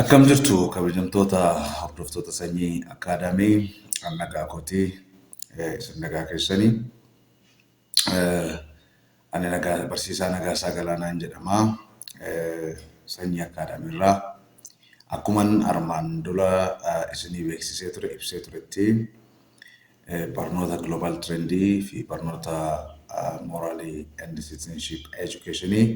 Akkam jirtu kabajamtoota hordoftoota sanyii akaadaamii nagaa kootii isin nagaa keessanii ani nagaa barsiisaa Nagaasaa Galaanaan jedhama sanyii akaadaamiirraa akkuman armaan dura isinii beeksisee ture ibsee turetti barnoota global trendii fi barnoota morally and citizenship educationii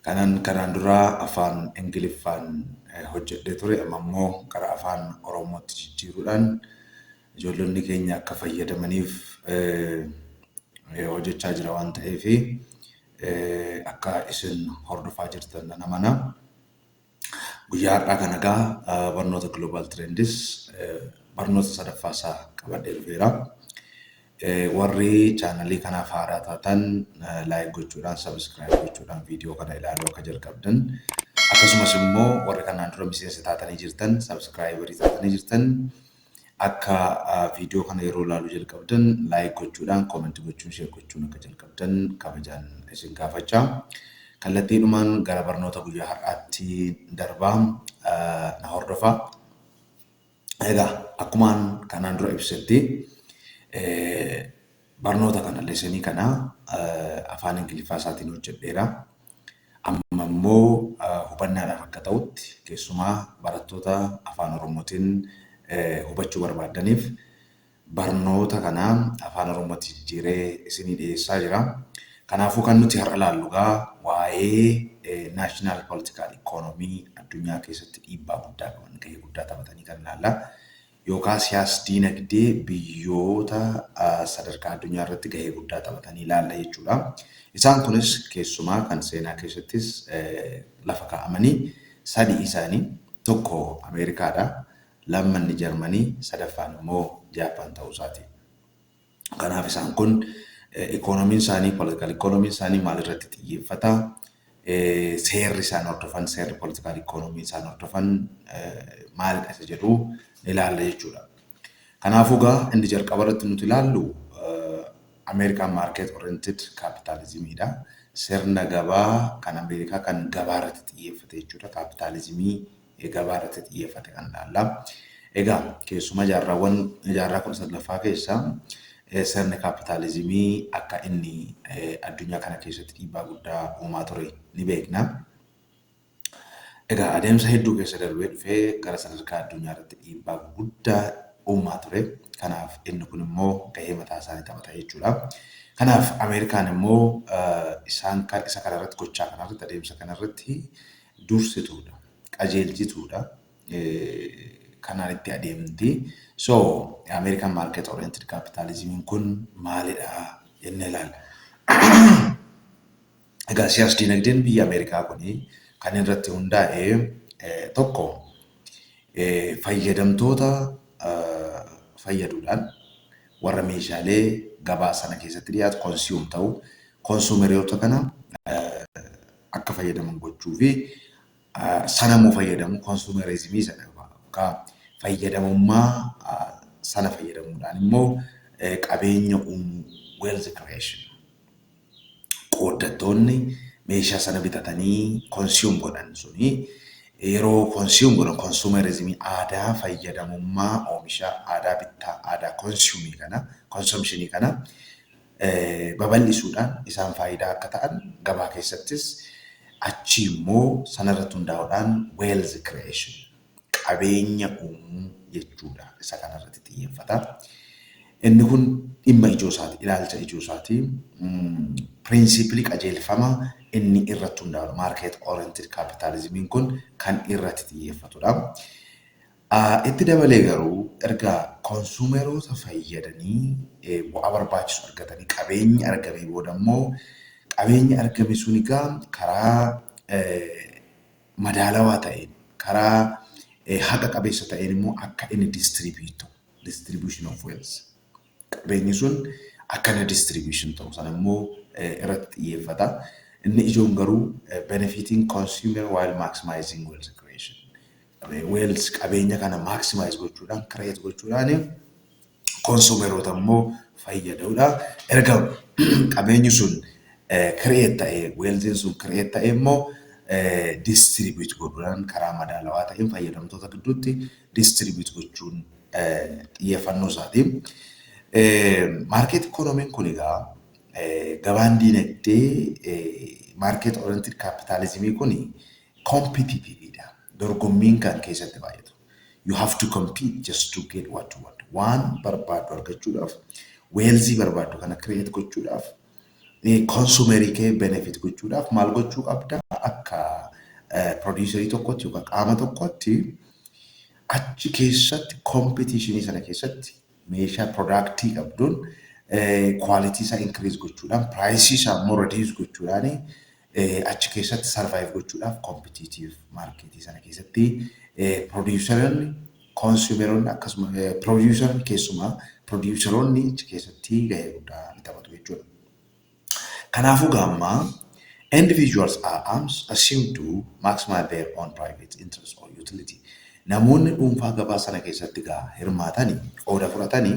kanaan dura afaan Ingiliffaan hojjedhee ture amma immoo karaa afaan Oromootti jijjiiruudhaan ijoollonni keenya akka fayyadamaniif hojjechaa jira waan ta'eef akka isin hordofaa jirtan nan amana. Guyyaa har'aa kana egaa barnoota global trendis barnoota sadaffaasaa qabadhee dhufeera. Warri chaanalii kanaaf haaraa taatan laayik gochuudhaan sabiskiraayib gochuudhaan viidiyoo kana ilaaluu akka jalqabdan akkasumas immoo warri kanaan dura miseensa taatanii jirtan sabiskiraayibarii taatanii jirtan akka viidiyoo kana yeroo ilaaluu jalqabdan laayik gochuudhaan koomentii gochuun sheer gochuun akka jalqabdan kabajaan isin gaafachaa. Kallattiidhumaan gara barnoota guyyaa har'aatti darbaa na hordofaa. Egaa akkumaan kanaan dura ibsetti barnoota kana leesanii kana afaan Ingiliffaa isaatiin hojjedheera. Amma immoo hubannaadhaaf akka ta'utti keessumaa barattoota afaan Oromootiin hubachuu barbaadaniif barnoota kana afaan Oromootti jijjiiree isinii dhiyeessaa jira. Kanaafuu kan nuti har'a ilaallu waa'ee national political economy addunyaa keessatti dhiibbaa guddaa qaban gahee guddaa taphatanii kan ilaalla. Yookaan siyaasa diinagdee biyyoota sadarkaa addunyaa irratti gahee guddaa taphatanii ilaalla jechuudha. Isaan kunis keessumaa kan seenaa keessattis lafa kaa'amanii sadii isaanii tokko Ameerikaadha, lammanni Jarmanii, sadaffaan immoo Jaappaan ta'uu isaati. Kanaaf isaan kun ikoonomiin isaanii, political ikoonomiin isaanii maal irratti xiyyeeffata? Seerri isaan hordofan, seerri political ikoonomii isaan hordofan maalidha isa jedhu ilaalla jechuudha. Kanaafuu egaa inni jalqaba irratti nuti ilaallu American market oriented capitalismidha. Sirna gabaa kan Ameerikaa kan gabaa irratti xiyyeeffate jechuudha. Kapitaalizimii gabaa irratti xiyyeeffate kan ilaalla. Egaa keessumaa jaarraa 19ffaa keessa sirni kapitaalizimii akka inni addunyaa kana keessatti dhiibbaa guddaa uumaa ture ni beekna. Egaa adeemsa hedduu keessa darbee dhufee gara sadarkaa addunyaa irratti dhiibbaa guddaa uumaa ture. Kanaaf inni kun immoo gahee mataa isaanii taphata jechuudha. Kanaaf Ameerikaan immoo isa kanarratti gochaa kanarratti adeemsa kanarratti dursituudha, qajeelchituudha. Kanaan itti adeemti. So American market oriented capitalism kun maalidha jennee ilaalla. Egaa siyaasa diinagdeen biyya Ameerikaa kuni kan irratti hundaa'e tokko fayyadamtoota fayyaduudhaan warra meeshaalee gabaa sana keessatti dhiyaatu konsuum ta'u konsumeroota kana akka fayyadaman gochuu fi sanamuu fayyadamu konsumerizimii sana yookaan fayyadamummaa sana fayyadamuudhaan immoo qabeenya uumuu wealth creation qooddattoonni meeshaa sana bitatanii konsuum godhan suni yeroo konsuum godhan konsumerizimii aadaa fayyadamummaa oomisha aadaa bittaa aadaa konsuumii kana konsumshinii kana babal'isuudhaan isaan faayidaa akka ta'an gabaa keessattis achi immoo sanarratti hundaa'uudhaan wealth creation qabeenya uumuu jechuudha. Isa kanarratti xiyyeeffata. Inni kun dhimma ijoo isaati, ilaalcha ijoo isaati. Piriinsiipilii qajeelfama inni irratti hundaa'u market oriented capitalismiin kun kan irratti xiyyeeffatudha. Itti dabalee garuu erga konsumeroota fayyadanii bu'aa barbaachisu argatanii qabeenya argamee booda immoo qabeenya argame sun egaa karaa madaalawaa ta'een karaa haqa qabeessa ta'een immoo akka inni distribution of wealth qabeenyi sun akka inni distribution ta'u sana immoo irratti xiyyeeffata. Inni ijoon garuu benefiting consumer while maximizing wealth creation. Wealth qabeenya kana maximize gochuudhaan create gochuudhaan konsumeroota immoo fayyadamuudha. Erga qabeenyi sun create ta'ee wealthiin sun create ta'ee immoo distribute godhuudhaan karaa madaalawaa ta'een fayyadamtoota gidduutti distribute gochuun xiyyeeffannoo isaati. Market economiin kun egaa gabaan diinagdee market oriented capitalismii kun competitiveness dorgommiin kan keessatti baay'atu. You have to compete just to get what you want. Waan barbaaddu argachuudhaaf, wealth barbaaddu kana create gochuudhaaf, consumerii kee benefit gochuudhaaf maal gochuu qabda akka producerii tokkotti yookaan qaama tokkotti achi keessatti competitionii sana keessatti meeshaa productii qabduun quality isaa increase gochuudhaan price isaa more reduce gochuudhaan achi keessatti survive gochuudhaaf competitive market sana keessatti produceroonni consumeroonni akkasuma produceroonni keessumaa produceroonni achi keessatti gahee guddaa ni taphatu jechuudha. Kanaafuu gammaa individuals are assumed to maximize their own private interest or utility. Namoonni dhuunfaa gabaa sana keessatti hirmaatanii qooda fudhatanii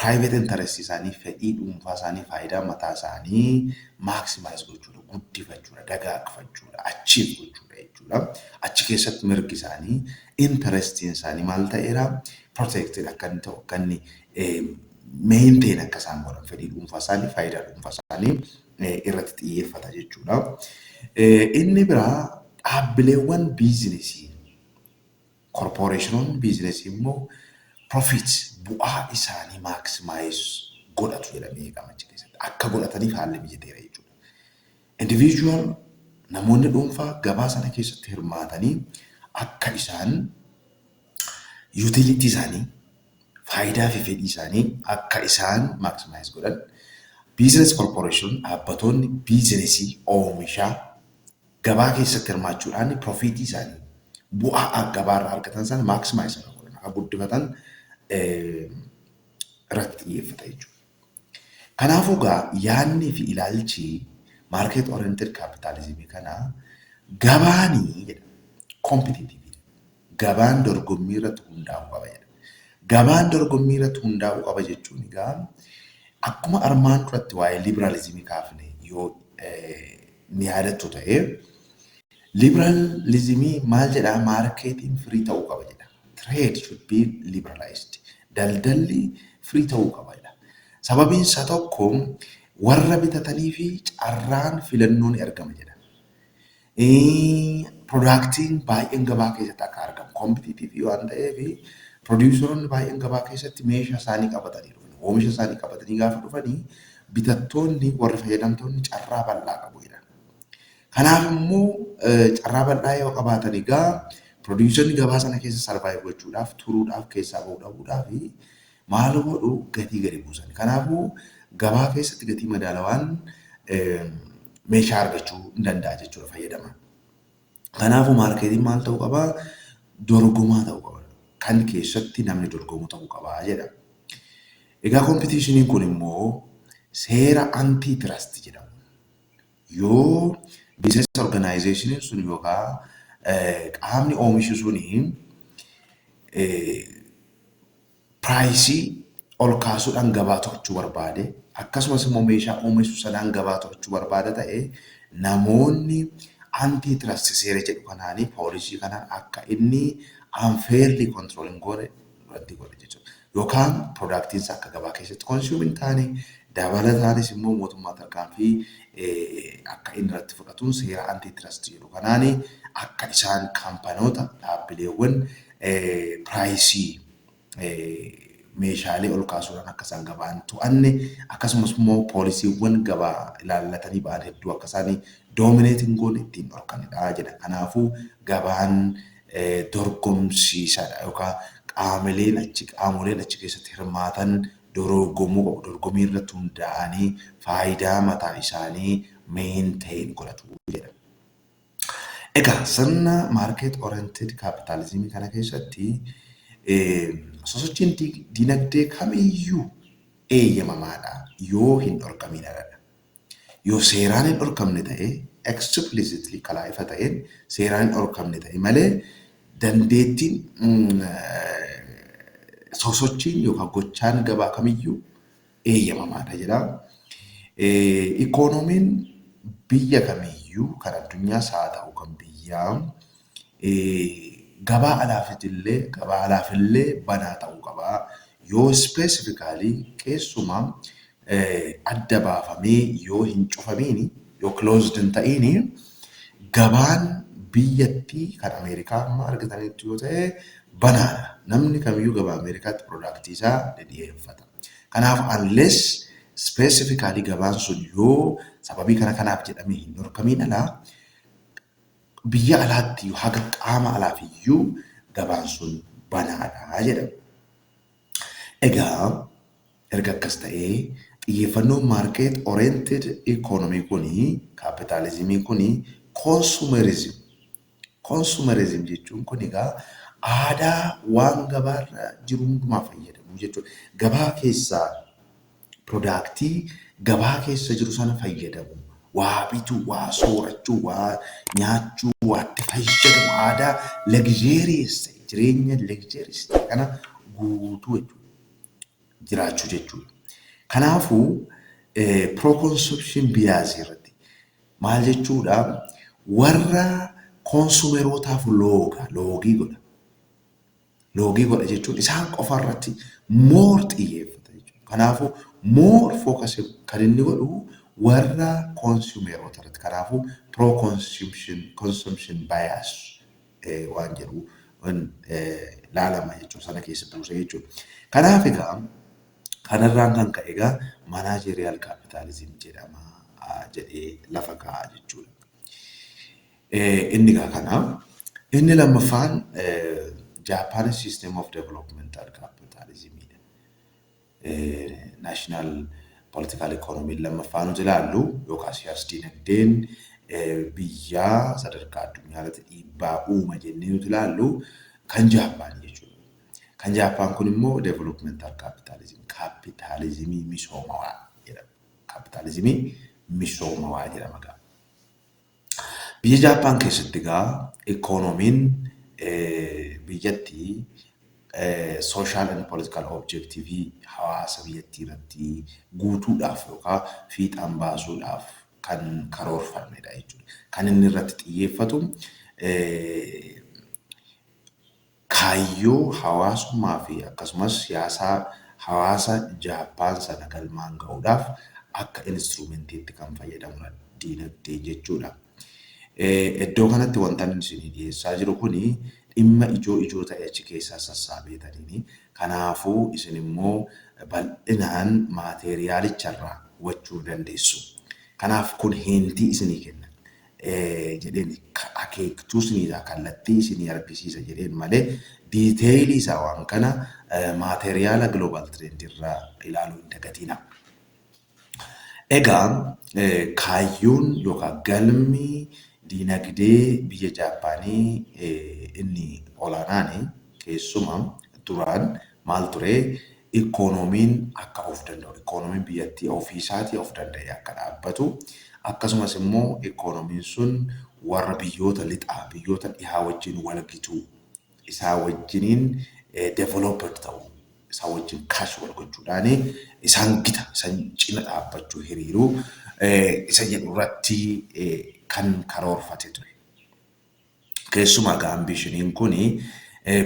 private interest isaanii fedhii dhuunfaa isaanii faayidaa mataa isaanii maximize gochuudha, guddifachuudha, dagaagfachuudha, achieve gochuudha jechuudha. Achi keessatti mirgi isaanii interestiin isaanii maal ta'eera protected akka inni ta'u akka inni maintain akka isaan godhan fedhii dhuunfaa isaanii faayidaa dhuunfaa isaanii irratti xiyyeeffata jechuudha. Inni biraa dhaabbileewwan biizinesii corporationoonni biizinesii immoo profit bu'aa isaanii maximize godhatu jedhamee eegama achi keessatti akka godhataniif haalli mijateera jechuudha. Individual namoonni dhuunfaa gabaa sana keessatti hirmaatanii akka isaan utility isaanii faayidaa fi fedhii isaanii akka isaan maximize godhan. Business corporation dhaabbatoonni biizinesii oomishaa gabaa keessatti hirmaachuudhaan profitii isaanii bu'aa gabaarraa argatan sana maximize godhan akka guddifatan irratti xiyyeeffata jechuudha. Kanaafuu yaadni fi ilaalchi market oriented capitalism kana gabaanii jedha competitive gabaan dorgommii irratti hundaa'uu qaba jedha. Gabaan dorgommii irratti hundaa'uu qaba jechuun egaa akkuma armaan duratti waa'ee liberalizimii kaafne yoo ni yaadattu ta'e liberalizimii maal jedhaa marketiin free ta'uu qaba jedha. Trade should be liberalized. Daldalli free ta'uu qaba jedha. Sababiin isaa tokko warra bitatanii fi carraan filannoon argama jedha. Productiin baay'een gabaa keessatti akka argamu competitive waan ta'eef produceroonni baay'een gabaa keessatti meeshaa isaanii qabatanii dhufan oomisha isaanii qabatanii gaafa dhufanii bitattoonni warri fayyadamtoonni carraa bal'aa qabu jedha. Kanaaf immoo carraa bal'aa yoo qabaatan egaa produceronni gabaa sana keessa survive gochuudhaaf turuudhaaf keessaa bahuudhaaf maal godhu gatii gadi buusan. Kanaafuu gabaa keessatti gatii madaalawaan meeshaa argachuu hin danda'a jechuudha fayyadama. Kanaafuu maarkeetiin maal ta'uu qaba? Dorgomaa ta'uu qaba. Kan keessatti namni dorgomu ta'uu qaba jedha. Egaa competitioniin kun immoo seera antitrust jedhamu. Yoo business organization sun yookaan qaamni oomishu suni pricii ol kaasuudhaan gabaa to'achuu barbaade akkasumas immoo meeshaa oomishu sanaan gabaa to'achuu barbaada ta'e namoonni antitrust seera jedhu kanaanii poolisii kanaan akka inni unfairly controlling godhe irratti godhe jechuudha. Yookaan productiin akka gabaa keessatti consume hin taane dabalataanis immoo mootummaa tarkaanfii akka inni irratti fudhatuun seera antitrust jedhu kanaanii akka isaan kaampanoota dhaabbileewwan pricii meeshaalee ol kaasuudhaan akka isaan gabaan to'anne akkasumas immoo poolisiiwwan gabaa ilaallatanii ba'an hedduu akka isaanii doomineetiin goone ittiin dhorkanidha jedha. Kanaafuu gabaan dorgomsiisaadha yookaan qaamoleen achi keessatti hirmaatan dorgomuu qabu. Dorgommii irratti hundaa'anii faayidaa mataa isaanii maintain godhatu jedha. Egaa sirna market oriented capitalism kana keessatti sosochiin dinagdee kamiyyuu eeyyamamaadha yoo hin dhorkaminadha. Yoo seeraan hin dhorkamne ta'e explicitly kalaa ifa ta'een seeraan hin dhorkamne ta'e malee dandeettiin sosochiin yookaan gochaan gabaa kamiyyuu eeyyamamaadha jedha. Ikoonomiin biyya kamiyyuu kamiyyuu kan addunyaas haa ta'u kan biyyaa gabaa alaafillee banaa ta'uu qaba. Yoo specifically keessumaa adda baafamee yoo hin cufamiin yoo closed hin ta'in gabaan biyyattii kan Ameerikaa amma argatanitti yoo ta'e banaadha. Namni kamiyyuu gabaa Ameerikaatti product isaa dhiyeeffata. Kanaaf unless specifically gabaan sun yoo sababii kanaaf jedhamee hin dhorkamiin alaa biyya alaatti haga qaama alaafiyyuu gabaan sun banaadha jedhama. Egaa erga akkas ta'ee xiyyeeffannoon market oriented economy kuni capitalismii kuni consumerism jechuun kun egaa aadaa waan gabaarra jiru hundumaa fayyadamu jechuudha. Gabaa keessaa productii gabaa keessa jiru sana fayyadamu. Waa bituu, waa soorachuu, waa nyaachuu, waa itti fayyadamu aadaa luxurious jireenya luxurious kana guutuu jechuudha. Jiraachuu jechuudha. Kanaafuu pro-consumption bias irratti maal jechuudha warra konsumerootaaf loogii godha. Loogii godha jechuun isaan qofa irratti more xiyyeeffata jechuudha. Kanaafuu more focus kan inni godhu warra konsumeroota irratti. Kanaafuu pro-consumption bias waan jedhu laalama jechuudha sana keessa buuse jechuudha. Kanaaf egaa kanarraan kan ka'e egaa managerial capitalism jedhama jedhee lafa kaa'a jechuudha. Inni egaa kanaaf inni lammaffaan Japan system of developmental capitalism national political economy lammaffaan nuti ilaallu yookaan siyaasa dinagdeen biyyaa sadarkaa addunyaa irratti dhiibbaa uuma jennee nuti ilaallu kan Japan jechuudha. Kan Japan kun immoo developmental capitalismii misoomawaa jedhama. Capitalismii misoomawaa jedhama gaa. Biyya Japan keessatti gaa ikoonomiin biyyattii social and political objective hawaasa biyyattii irratti guutuudhaaf yookaan fiixaan baasuudhaaf kan karoorfamedha jechuudha. Kan inni irratti xiyyeeffatu kaayyoo hawaasummaa fi akkasumas siyaasa hawaasa Jaapaan sana galmaan ga'uudhaaf akka instrumentiitti kan fayyadamudha diinagdee jechuudha. Iddoo kanatti wanta inni isinii dhiyeessaa jiru kuni dhimma ijoo ta'e achi keessaa sassaabeetaniini. Kanaafuu isin immoo bal'inaan maateeriyaalicharraa hubachuu dandeessu. Kanaaf kun hintii isinii kenna. Jedheen akeektuu isiniidha kallattii isinii argisiisa jedheen malee diiteeyilii isaa waan kana maateeriyaala global trend irraa ilaaluu hin dagatina. Egaa kaayyoon yookaan galmi diinagdee biyya Jaapaanii inni olaanaani keessumaa duraan maal ture ikoonomiin akka of danda'u ikoonomiin biyyattii ofiisaatii of danda'e akka dhaabbatu akkasumas immoo ikoonomiin sun warra biyyoota lixaa biyyoota dhihaa wajjin walgituu isaa wajjiniin developed ta'u isaa wajjin kaash wal gochuudhaan isaan gita isaan cina dhaabbachuu hiriiruu isa jedhu irratti kan karoorfate ture. Keessumaa gaa ambishiniin kuni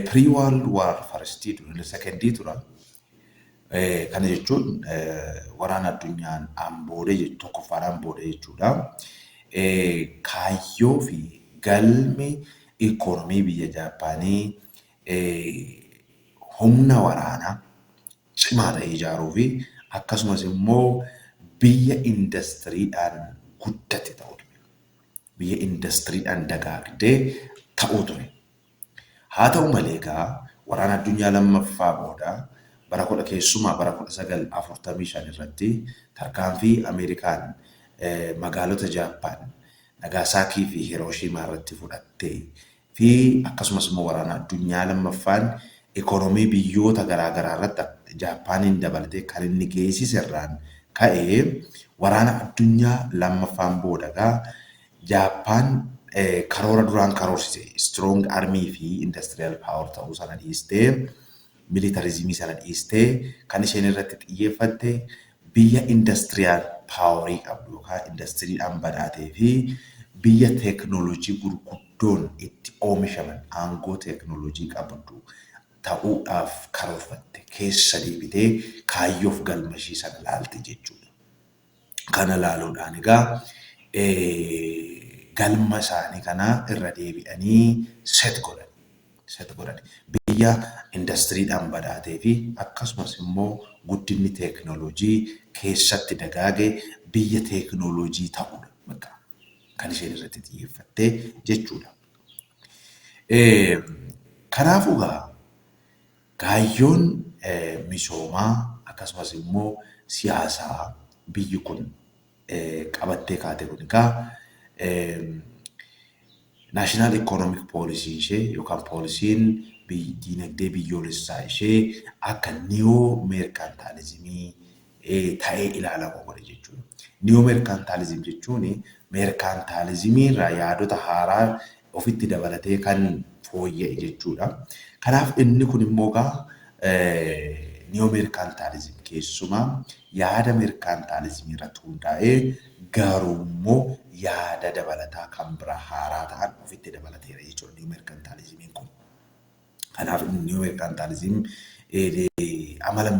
pre-world war firstii ture secondii tura. Kana jechuun waraana addunyaan aanboode tokkoffaadhaan boode jechuudha. Kaayyoo fi galmi ikoonomii biyya Jaapaanii humna waraanaa cimaa ta'e ijaaruu fi akkasumas immoo biyya indastiriidhaan guddate ta'uu ture. Biyya indastiriidhaan dagaagdee ta'uu ture. Haa ta'u malee gaa waraana addunyaa lammaffaa booda bara 1945 irratti tarkaanfii Ameerikaan magaalota Jaapaan Nagasaakii fi Hirooshimaa irratti fudhattee fi akkasumas immoo waraana addunyaa lammaffaan ikoonomii biyyoota garaagaraa irratti Jaapaaniin dabalatee kan inni geessise irraan ka'ee waraana addunyaa lammaffaan booda gaa Jaapaan karoora duraan karoorsise strong army fi industrial power ta'uu sana dhiistee militarizimii sana dhiistee kan isheen irratti xiyyeeffatte biyya industrial powerii qabdu yookaan indastiriidhaan badhaatee fi biyya teeknooloojii gurguddoon itti oomishaman aangoo teeknooloojii qabdu ta'uudhaaf karoorfatte keessa deebitee kaayyoof galma ishii sana ilaalte jechuudha. Kana ilaaluudhaan egaa galma isaanii kana irra deebi'anii set godhan. Biyya indastiriidhaan badhaatee fi akkasumas immoo guddinni teeknooloojii keessatti dagaage biyya teeknooloojii ta'uudha. Kan isheen irratti xiyyeeffattee jechuudha. Kanaafuu kaayyoon misoomaa akkasumas immoo siyaasaa biyyi kun qabattee kaate kun naashinaal ikoonoomik poolisii ishee yookaan poolisiin diinagdee biyyoolessaa ishee akka niyoo meerkaantaalizimii ta'ee ilaalamu godhe jechuudha. Niyoo meerkaantaalizim jechuun meerkaantaalizimii irraa yaadota haaraa ofitti dabalatee kan fooyya'e jechuudha. Kanaaf inni kun immoo niyoo meerkaantaalizim keessumaa yaada meerkaantaalizimii irratti hundaa'ee garuu immoo yaada dabalataa kan biraa haaraa ta'an ofitti dabalateera jechuudha niyoo meerkaantaalizimiin kun. Kanaaf niyoo meerkaantaalizim amala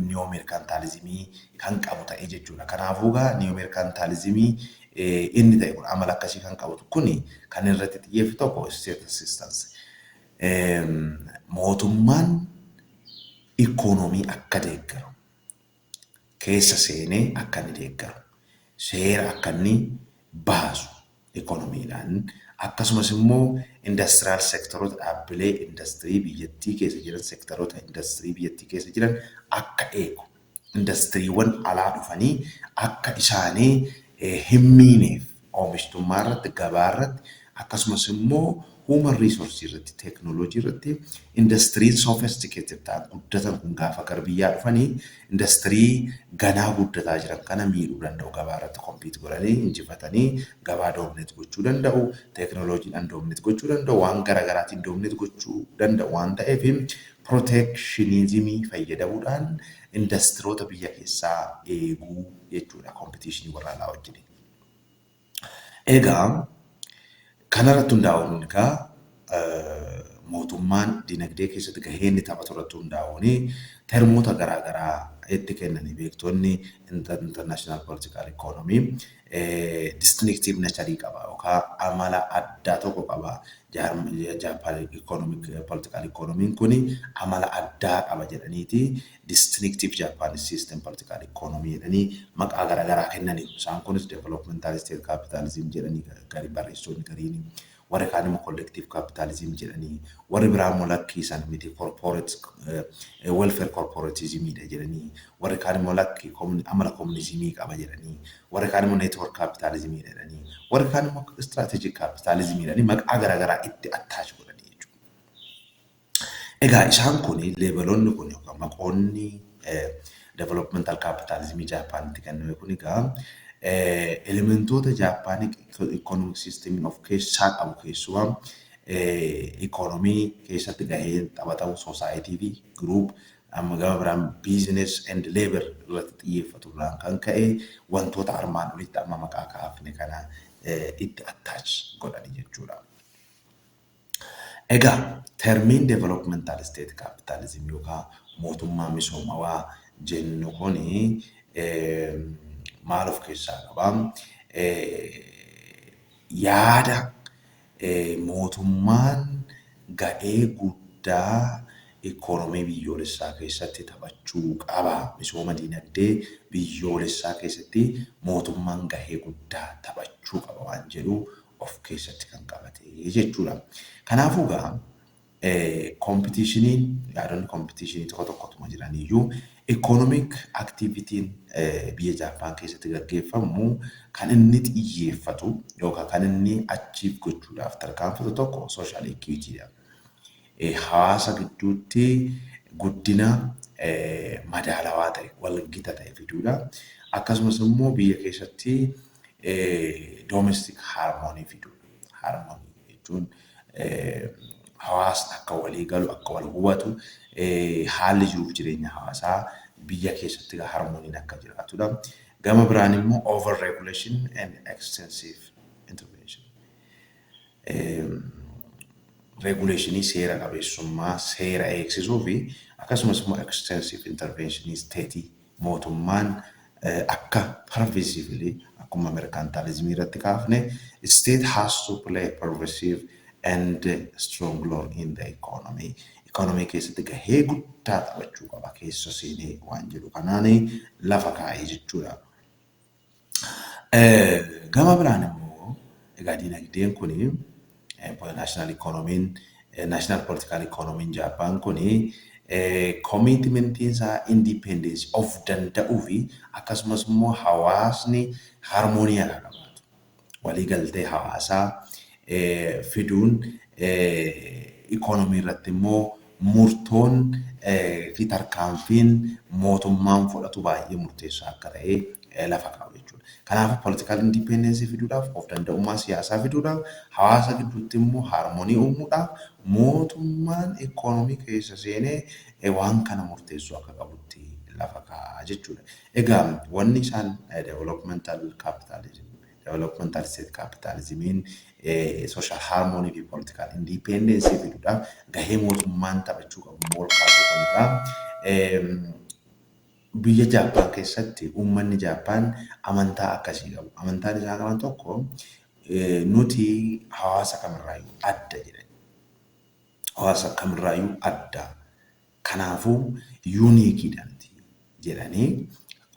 niyoo meerkaantaalizimii kan qabu ta'e jechuudha. Kanaafuu niyoo meerkaantaalizimii inni ta'e kun amala akkasii kan qabu kun kan irratti xiyyeeffatu tokko state assistance. Mootummaan ikoonoomii akka deeggaru keessa seenee akka inni deeggaru seera akka inni baasu ikoonomiidhaan akkasumas immoo indastiriyaal sektoroota dhaabbilee indastirii biyyattii keessa jiran sektoroota indastirii biyyattii keessa jiran akka eegu indastiriiwwan alaa dhufanii akka isaanii hin miineef oomishtummaa irratti gabaa irratti akkasumas immoo human resource irratti teeknooloojii irratti indastiriin sophisticated ta'an guddatan kun gaafa gara biyyaa dhufanii indastirii ganaa guddataa jiran kana miidhuu danda'u gabaa irratti kompiit godhanii injifatanii gabaa doomineet gochuu danda'u teeknooloojiidhaan doomineet gochuu danda'u waan garaagaraatiin doomineet gochuu danda'u waan ta'eef protectionismii fayyadamuudhaan indastiroota biyya keessaa eeguu jechuudha kompitiishinii warra alaa wajjin. Egaa kanarratti hundaa'uun mootummaan dinagdee keessatti gahee inni taphatu irratti hundaa'uun termoota garaagaraa itti kennanii beektonni international political economy distinctive nature qaba yookaan amala addaa tokko qaba. Japan economic political economy kun amala addaa qaba jedhaniiti distinctive Japan system political economy jedhanii maqaa garaagaraa kennanii isaan kunis developmental state capitalism jedhanii gari barreessonni gariin warri kaan immoo collective capitalism jedhanii warri biraa immoo lakkiisan miti corporate welfare corporatism jedhanii warri kaan immoo lakki amala communismii qaba jedhanii warri kaan immoo network capitalism jedhanii warri kaan immoo strategic capitalism jedhanii maqaa garaagaraa itti attach godhanii jechuudha. Egaa isaan kun leeveloonni kun yookaan maqoonni developmental capitalism Jaapanitti kenname kun elementoota Jaapaan economic system of keessaa qabu keessumaa economy keessatti gahee taphatu society fi group amma gama biraan business and labor irratti xiyyeeffatu irraan kan ka'e wantoota armaan olitti amma maqaa kaafne kana itti attach godhani jechuudha. Egaa termiin developmental state capitalism yookaan mootummaa misoomawaa jennu kuni maal of keessaa qaba? Yaada mootummaan ga'ee guddaa ikoonomii biyyoolessaa keessatti taphachuu qaba. Misooma dinagdee biyyoolessaa keessatti mootummaan gahee guddaa taphachuu qaba waan jedhu of keessatti kan qabate jechuudha. Kanaafuu kompitiishiniin yaadonni kompitiishinii tokko tokkotuma jiraniyyuu economic activitiin biyya Jaapaan keessatti gaggeeffamu kan inni xiyyeeffatu yookaan kan inni achiif gochuudhaaf tarkaanfatu tokko social equity dha. Hawaasa gidduutti guddina madaalawaa ta'e wal gita ta'e fiduudha. Akkasumas immoo biyya keessatti domestic harmony fiduudha. Harmony jechuun hawaasni akka walii galu akka wal hubatu haalli jiruuf jireenya hawaasaa biyya keessatti harmoniin akka jiraatudha. Gama biraan immoo over regulation and extensive intervention. regulation seera qabeessummaa seera eegsisuu fi akkasumas immoo extensive intervention state mootummaan akka pervasively akkuma mercantilism irratti kaafne state has to play a pervasive and strong role in the economy. Economy keessatti gahee guddaa taphachuu qaba keessa seenee waan jedhu kanaani lafa kaa'ee jechuudha. Gama biraan immoo egaa dinagdeen kuni national economy, national political economy Japan kuni commitmentiin isaa independence of danda'uu fi akkasumas immoo hawaasni harmooniyaa qabaatu. Waliigaltee hawaasaa fiduun economy irratti immoo murtoon fi tarkaanfiin mootummaan fudhatu baay'ee murteessaa akka ta'e lafa kaa'u jechuudha. Kanaaf political independence fiduudhaaf of danda'ummaa siyaasaa fiduudhaaf hawaasa gidduutti immoo harmoonii uumuudhaaf mootummaan economy keessa seenee waan kana murteessuu akka qabutti lafa kaa'aa jechuudha. Egaa wanni isaan developmental capitalism, developmental state capitalism, social harmony fi political independence fiduudhaaf gahee mootummaan taphachuu qabu immoo ol kaasuu qabudha. Biyya Jaapaan keessatti uummanni Jaapaan amantaa akkasii qabu. Amantaan isaa qaban tokko nuti hawaasa kamirraayyuu adda jedhan. Hawaasa kamirraayyuu adda. Kanaafuu yuuniikiidhaanti jedhanii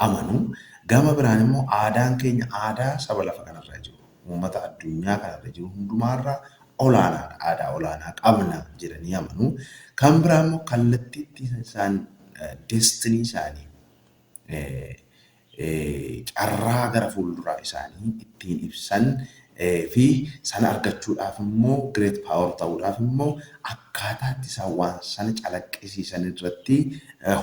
amanu. Gama biraan immoo aadaan keenya aadaa saba lafa kanarra jiru. Uummata addunyaa kanarra jiru hundumaarraa olaanaadha. Aadaa olaanaa qabna jedhanii amanu. Kan biraa immoo kallattiitti isaan destiny isaanii carraa gara fuulduraa isaanii ittiin ibsan fi sana argachuudhaaf immoo great power ta'uudhaaf immoo akkaataatti isaan waan sana calaqqisiisan irratti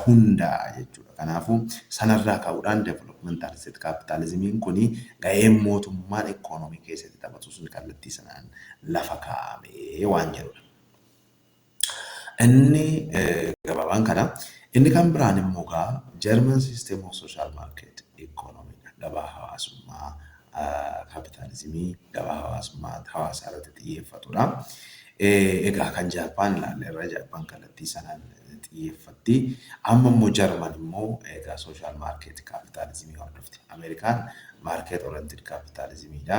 hundaa'a jechuudha. Kanaafuu sanarraa ka'uudhaan developmental state capitalismiin kuni gahee mootummaan economy keessatti taphatu sun kallattii sanaan lafa kaa'amee waan jedhudha. Inni gabaabaan kana inni kan biraan immoo German system of social market economy gabaa hawaasummaa kapitaalizimii gabaa hawaasummaa hawaasaa irratti xiyyeeffatudha. Egaa kan Jaapaan ilaalle irra Jaapaan kallattii sanaan xiyyeeffatti. Amma immoo Jarman immoo egaa social market capitalismii hordofti. Amerikaan market oriented capitalismidha.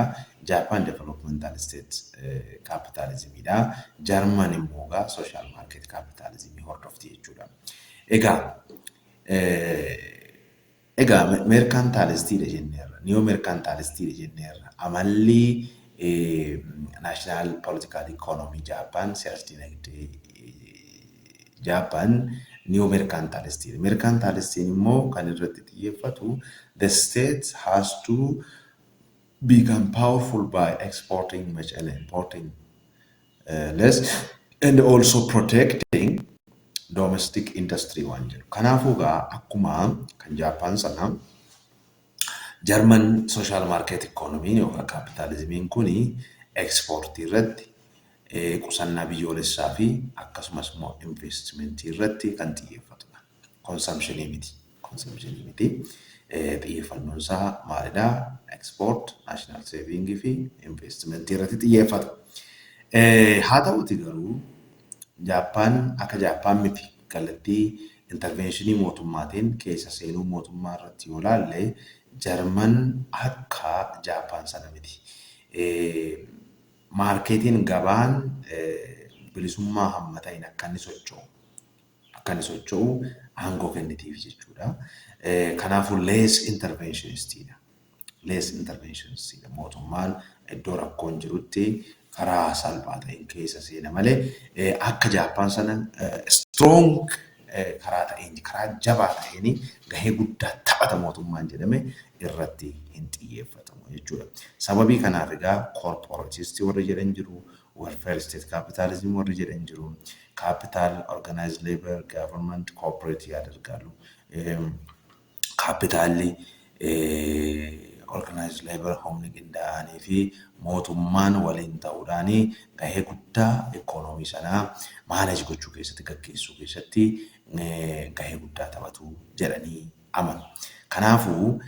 Japan developmental state capitalismidha. Jarman immoo social market capitalismii hordofti jechuudha. Egaa mercantilistidha jenneerra. Neo mercantilistidha jenneerra. Amalli national political economy Japan siyaasa dinagdee Japan neo mercantilistidha. Mercantilistiin immoo kan irratti xiyyeeffatu the state has to become powerful by exporting much and importing less and also protecting domestic industry waan jedhu. Kanaafuu akkuma kan Japan sana German social market economy yookaan capitalismiin kuni export irratti qusannaa biyyoolessaa fi akkasumas immoo investment irratti kan xiyyeeffatudha. Consumptionii miti. Xiyyeeffannoon isaa maalidhaa? Export, national saving fi investment irratti xiyyeeffata. Haa ta'uti garuu Japan akka Japan miti kallattii interventionii mootummaatiin keessa seenuu mootummaa irratti yoo ilaalle Jarman akka Japan sana miti. Marketiin gabaan bilisummaa hamma ta'in akka inni socho'u aangoo kennitiif jechuudha. Kanaafuu less interventionistidha. Mootummaan iddoo rakkoon jirutti karaa salphaa ta'een keessa seena malee akka Japan sana strong karaa ta'een karaa jabaa ta'een gahee guddaa taphata mootummaan jedhame irratti hin xiyyeeffatamu jechuudha. Sababii kanaaf egaa corporatistii warri jedhan jiru, welfare state capitalism warri jedhan jiru, capital organized labor government corporate yadargalu. Capitalli organized labor humni qindaa'anii fi mootummaan waliin ta'uudhaan gahee guddaa ekonomii sanaa manage gochuu keessatti gaggeessuu keessatti gahee guddaa taphatu jedhanii amanu. Kanaafuu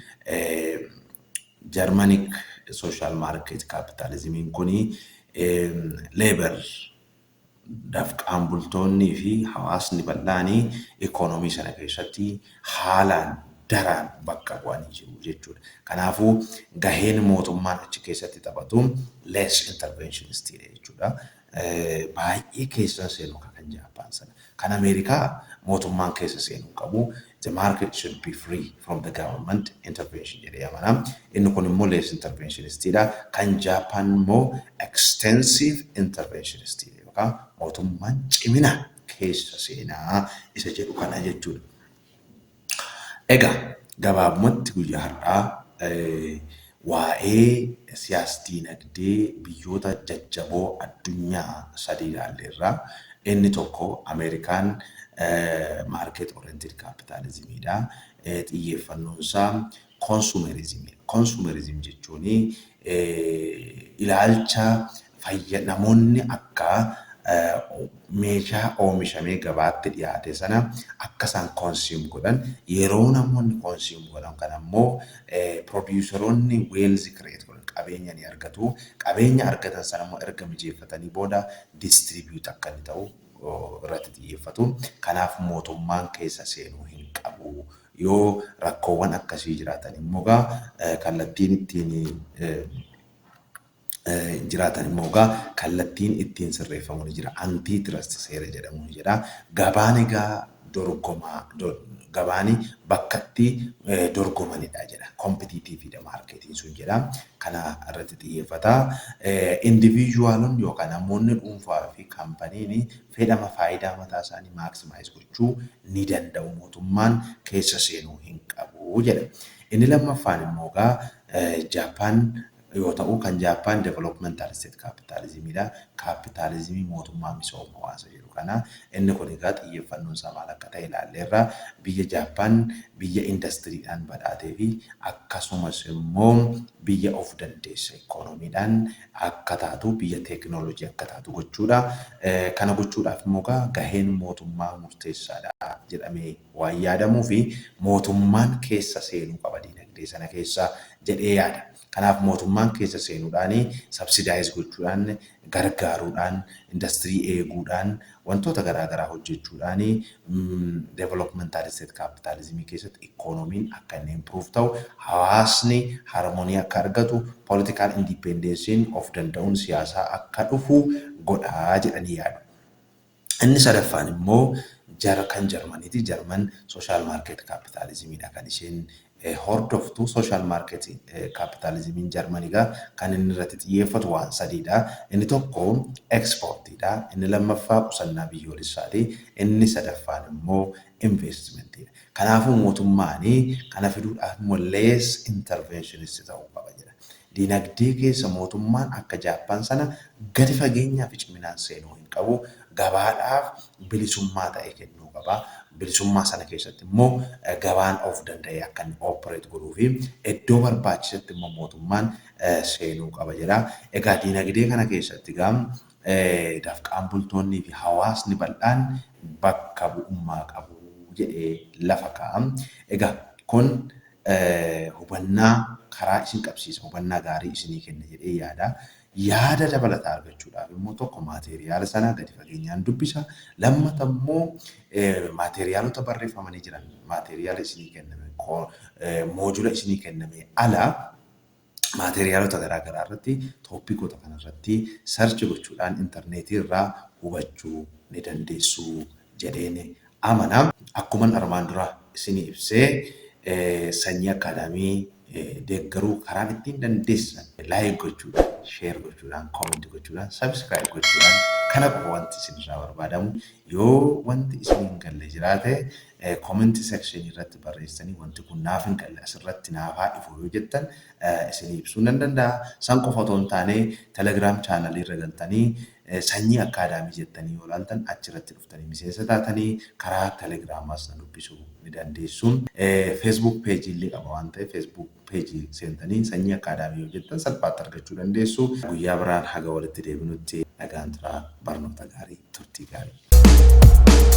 Germanic social market capitalismiin kuni leebar dafqaan bultoonnii fi hawaasni bal'aanii ikoonoomii sana keessatti haalaan daraan bakka bu'anii jiru jechuudha. Kanaafuu gaheen mootummaan achi keessatti taphatu less interventionist jechuudha. Baay'ee keessa seenuu kan Jaappaan sana. Kan Ameerikaa mootummaan keessa seenuu qabu the market should be free from the government intervention jedhee amanaa. Inni kun immoo less interventionistidha. Kan Jaappaan immoo extensive interventionistidha. Mootummaan cimina keessa seenaa isa jedhu kana jechuudha. Egaa gabaabumatti guyyaa har'aa waa'ee siyaasa dinagdee biyyoota jajjaboo addunyaa sadii ilaalleerra. Inni tokko Ameerikaan market oriented capitalismidha. Xiyyeeffannoon isaa consumerismidha. Consumerism jechuun ilaalcha namoonni akka meeshaa oomishamee gabaatti dhiyaate sana akka isaan consume godhan yeroo namoonni consume godhan kan ammoo produceroonni wealth create godhan qabeenya ni argatu. Qabeenya argatan sana immoo erga mijeeffatanii booda distribute akka inni ta'u irratti xiyyeeffatu. Kanaaf mootummaan keessa seenuu hin qabu. Yoo rakkoowwan akkasii jiraatan immoo kallattiin ittiin jiraatan immoo kallattiin ittiin sirreeffamu ni jira. Antitrust seera jedhamu ni jira. Gabaan egaa gabaani bakka itti dorgomanidha jedha. Competitive marketing sun jedha. Kana irratti xiyyeeffata. Individualonni yookaan namoonni dhuunfaa fi kaampaniin fedhama faayidaa mataa isaanii maximize gochuu ni danda'u. Mootummaan keessa seenuu hin qabu jedha. Inni lammaffaan immoo Jaappaan yoo ta'u kan Jaappaan developmental state capitalismidha. Capitalismii mootummaa misooma hawaasa jedhu kana inni kun egaa xiyyeeffannoon isaa maal akka ta'e ilaalleerra. Biyya Jaappaan biyya indastiriidhaan badhaatee fi akkasumas immoo biyya of dandeessa ikoonomiidhaan akka taatu biyya teekinooloojii akka taatu gochuudha. Kana gochuudhaaf immoo gaheen mootummaa murteessaadha jedhamee waan yaadamuu fi mootummaan keessa seenuu qaba dinagdee sana keessa jedhee yaada. Kanaaf mootummaan keessa seenuudhaan subsidize gochuudhaan gargaaruudhaan industirii eeguudhaan wantoota garaagaraa hojjechuudhaan developmental state capitalismii keessatti ikoonomiin akka inni improve ta'u hawaasni harmonii akka argatu political independence of danda'uun siyaasaa akka dhufu godhaa jedhanii yaadu. Inni sadaffaan immoo kan Jarmaniiti. Jarman social market capitalismidha kan isheen hordoftu. Social market capitalismiin Jarmaniigaa kan inni irratti xiyyeeffatu waan sadiidha. Inni tokko exportidha. Inni lammaffaa qusannaa biyyoolessaati. Inni sadaffaan immoo investmentidha. Kanaafuu mootummaan kana fiduudhaaf immoo less interventionist ta'uu qaba jedha. Dinagdee keessa mootummaan akka Jaappaan sana gadi fageenyaa fi ciminaan seenuu hin qabu. Gabaadhaaf bilisummaa ta'e kennuu qaba. Bilisummaa sana keessatti immoo gabaan of danda'ee akka inni operate godhuu fi iddoo barbaachisatti immoo mootummaan seenuu qaba jedha. Egaa dinagdee kana keessatti dafqaan bultoonnii fi hawaasni bal'aan bakka bu'ummaa qabu jedhee lafa kaa'am. Egaa kun hubannaa karaa isin qabsiisa. Hubannaa gaarii isinii kenna jedhee yaada. Yaada dabalataa argachuudhaaf immoo tokko maateriyaala sana gadi fageenyaan dubbisa. Lammata immoo maateriyaalota barreeffamanii jiran maateriyaala isinii kenname moojula isinii kenname ala maateriyaalota garaagaraa irratti tooppikoota kanarratti sarchi gochuudhaan intarneetii irraa hubachuu ni dandeessu jedheen amana. Akkuman armaan dura isinii ibsee sanyii akaadaamii deeggaruu karaan ittiin dandeessan laayik gochuudhaan, sheer gochuudhaan, koomentii gochuudhaan, sabskiraayib gochuudhaan kana qofa wanti isinirraa barbaadamu. Yoo wanti isin hin galle jiraate koomentii sekshinii irratti barreessanii wanti kun naaf hin galle asirratti naaf haa ifu yoo jettan isinii ibsuu nan danda'a. San qofa otoo hin taane telegiraam chaanalii irra galtanii sanyii akaadaamii jettanii yoo ilaaltan achirratti dhuftanii miseensa taatanii karaa telegiraamaas na dubbisuu ni dandeessu. Facebook peejii illee qaba waan ta'eef Facebook peejii seentanii sanyii akaadaamii yoo jettan salphaatti argachuu dandeessu. Guyyaa biraan haga walitti deebinutti nagaan turaa barnoota gaarii turtii gaarii.